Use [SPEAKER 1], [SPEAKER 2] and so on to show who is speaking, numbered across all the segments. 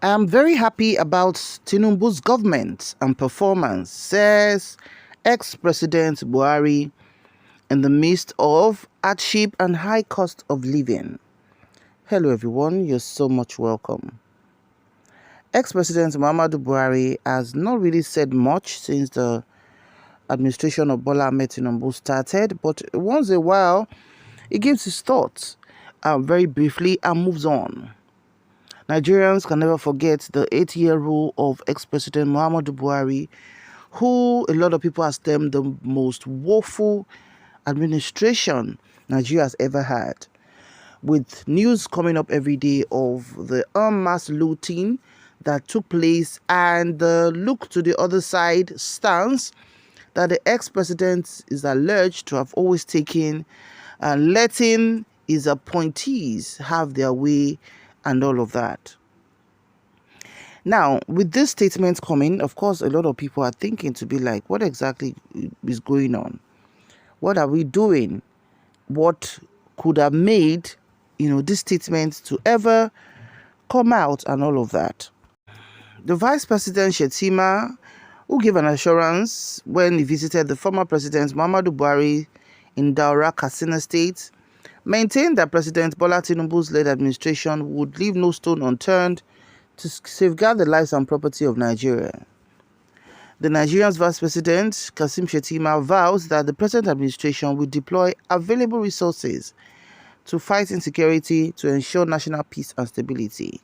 [SPEAKER 1] I am very happy about Tinubu's government and performance, says ex-President Buhari in the midst of hardship and high cost of living. Hello everyone, you're so much welcome. Ex-President Muhammadu Buhari has not really said much since the administration of Bola Ahmed Tinubu started, but once in a while, he gives his thoughts very briefly and moves on. Nigerians can never forget the 8-year rule of ex-President Muhammadu Buhari, who a lot of people have termed the most woeful administration Nigeria has ever had, with news coming up every day of the en masse looting that took place and the look to the other side stance that the ex-president is alleged to have always taken, and letting his appointees have their way and all of that. Now, with this statement coming, of course, a lot of people are thinking to be like, what exactly is going on? What are we doing? What could have made, this statement to ever come out and all of that? The Vice President Shettima, who gave an assurance when he visited the former President Muhammadu Buhari in Daura, Katsina State, maintained that President Bola Tinubu's led administration would leave no stone unturned to safeguard the lives and property of Nigeria. The Nigerian's Vice President, Kashim Shettima, vows that the present administration will deploy available resources to fight insecurity to ensure national peace and stability.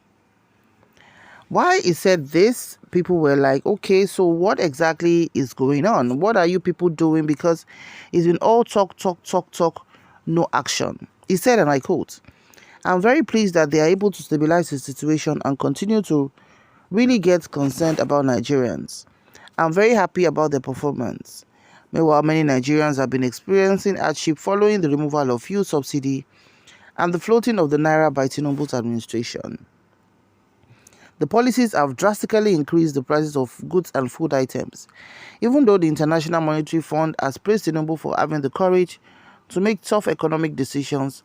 [SPEAKER 1] Why he said this, people were like, okay, so what exactly is going on? What are you people doing? Because it's been all talk, no action. He said, and I quote, "I'm very pleased that they are able to stabilize the situation and continue to really get concerned about Nigerians. I'm very happy about their performance. Meanwhile, many Nigerians have been experiencing hardship following the removal of fuel subsidy and the floating of the naira by Tinubu's administration. The policies have drastically increased the prices of goods and food items. Even though the International Monetary Fund has praised Tinubu for having the courage to make tough economic decisions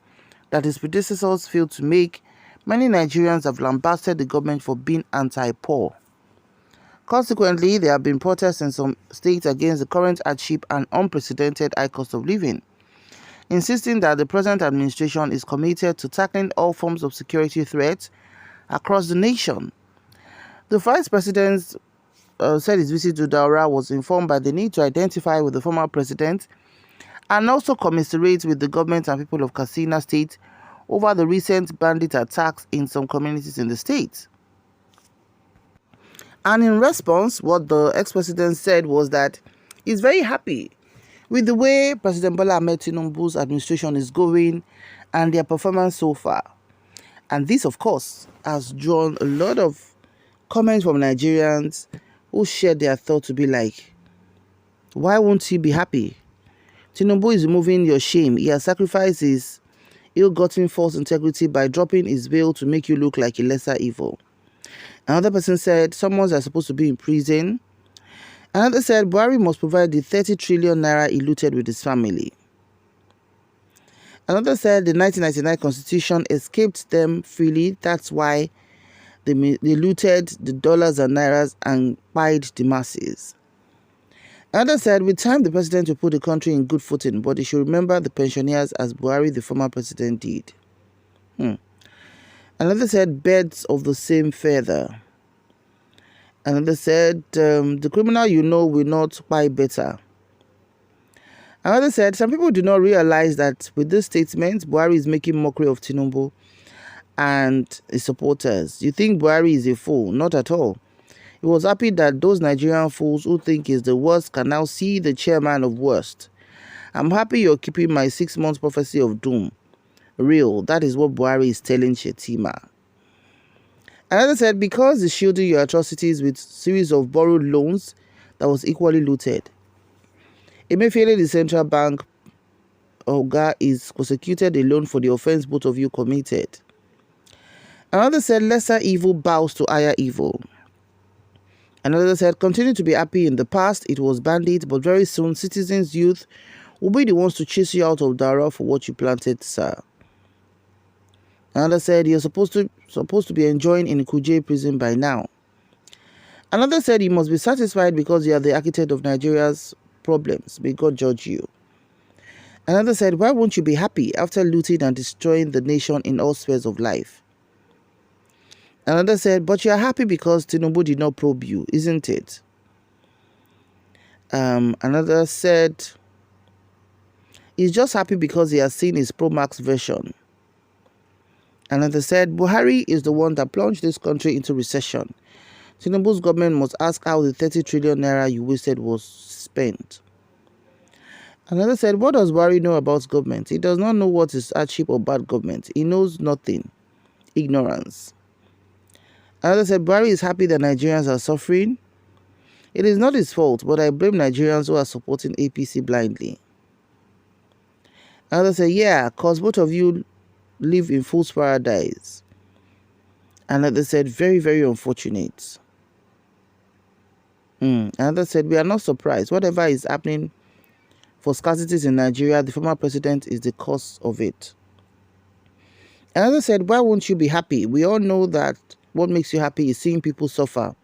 [SPEAKER 1] that his predecessors failed to make, many Nigerians have lambasted the government for being anti-poor. Consequently, there have been protests in some states against the current hardship and unprecedented high cost of living, insisting that the present administration is committed to tackling all forms of security threats across the nation. The Vice President said his visit to Daura was informed by the need to identify with the former president and also commiserate with the government and people of Katsina State over the recent bandit attacks in some communities in the state. And in response, what the ex-president said was that he's very happy with the way President Bola Ahmed Tinubu's administration is going and their performance so far. And this, of course, has drawn a lot of comments from Nigerians who shared their thought to be like, why won't he be happy? Tinubu is removing your shame. He has sacrificed his ill-gotten false integrity by dropping his veil to make you look like a lesser evil. Another person said, someone is supposed to be in prison. Another said, Buhari must provide the 30 trillion naira he looted with his family. Another said, the 1999 constitution escaped them freely. That's why they looted the dollars and nairas and pied the masses. Another said, with time, the president will put the country in good footing, but he should remember the pensioners as Buhari, the former president, did. Another said, birds of the same feather. Another said, the criminal will not buy better. Another said, some people do not realize that with this statement, Buhari is making mockery of Tinubu and his supporters. You think Buhari is a fool? Not at all. He was happy that those Nigerian fools who think he's the worst can now see the chairman of worst. I'm happy you're keeping my 6-month prophecy of doom real. That is what Buhari is telling Shettima. Another said, because he's shielding your atrocities with series of borrowed loans that was equally looted. Emefiele, the central bank Oga, is prosecuted alone for the offense both of you committed. Another said, lesser evil bows to higher evil. Another said, continue to be happy. In the past, it was bandits, but very soon, citizens, youth will be the ones to chase you out of Daura for what you planted, sir. Another said, you're supposed to be enjoying in Kuje prison by now. Another said, you must be satisfied because you are the architect of Nigeria's problems. May God judge you. Another said, why won't you be happy after looting and destroying the nation in all spheres of life? Another said, but you are happy because Tinubu did not probe you, isn't it? Another said, he's just happy because he has seen his Pro Max version. Another said, Buhari is the one that plunged this country into recession. Tinubu's government must ask how the 30 trillion naira you wasted was spent. Another said, what does Buhari know about government? He does not know what is hardship or bad government. He knows nothing. Ignorance. Another said, Buhari is happy that Nigerians are suffering. It is not his fault, but I blame Nigerians who are supporting APC blindly. Another said, yeah, because both of you live in fool's paradise. Another said, very, very unfortunate. Another said, we are not surprised. Whatever is happening for scarcities in Nigeria, the former president is the cause of it. Another said, why won't you be happy? We all know that what makes you happy is seeing people suffer.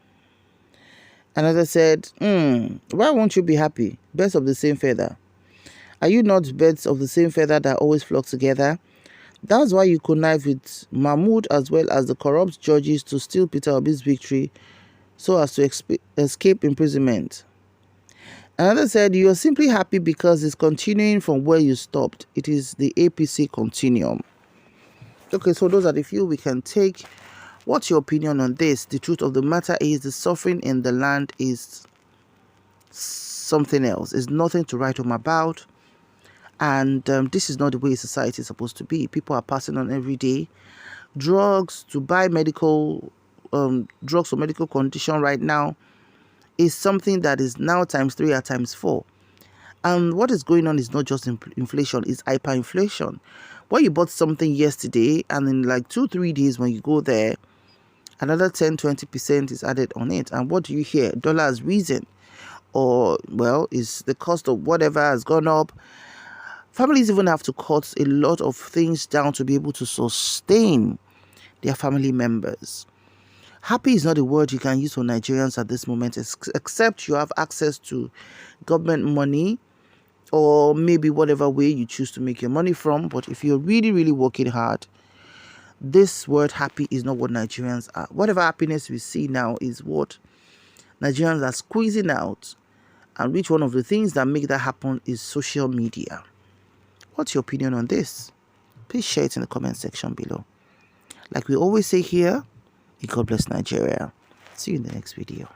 [SPEAKER 1] Another said, why won't you be happy? Birds of the same feather. Are you not birds of the same feather that always flock together? That's why you connive with Mahmoud as well as the corrupt judges to steal Peter Obi's victory so as to escape imprisonment. Another said, you are simply happy because it's continuing from where you stopped. It is the APC continuum. Okay, so those are the few we can take. What's your opinion on this? The truth of the matter is the suffering in the land is something else. It's nothing to write home about. And this is not the way society is supposed to be. People are passing on every day. Drugs to buy medical, drugs for medical condition right now is something that is now times 3 or times 4. And what is going on is not just inflation, it's hyperinflation. When you bought something yesterday and in like 2-3 days when you go there, another 10-20% is added on it. And what do you hear? Dollar has risen. Or, well, is the cost of whatever has gone up. Families even have to cut a lot of things down to be able to sustain their family members. Happy is not a word you can use for Nigerians at this moment, except you have access to government money or maybe whatever way you choose to make your money from. But if you're really, really working hard, this word happy is not what Nigerians are. Whatever happiness we see now is what Nigerians are squeezing out. And which one of the things that make that happen is social media. What's your opinion on this? Please share it in the comment section below. Like we always say here, may God bless Nigeria. See you in the next video.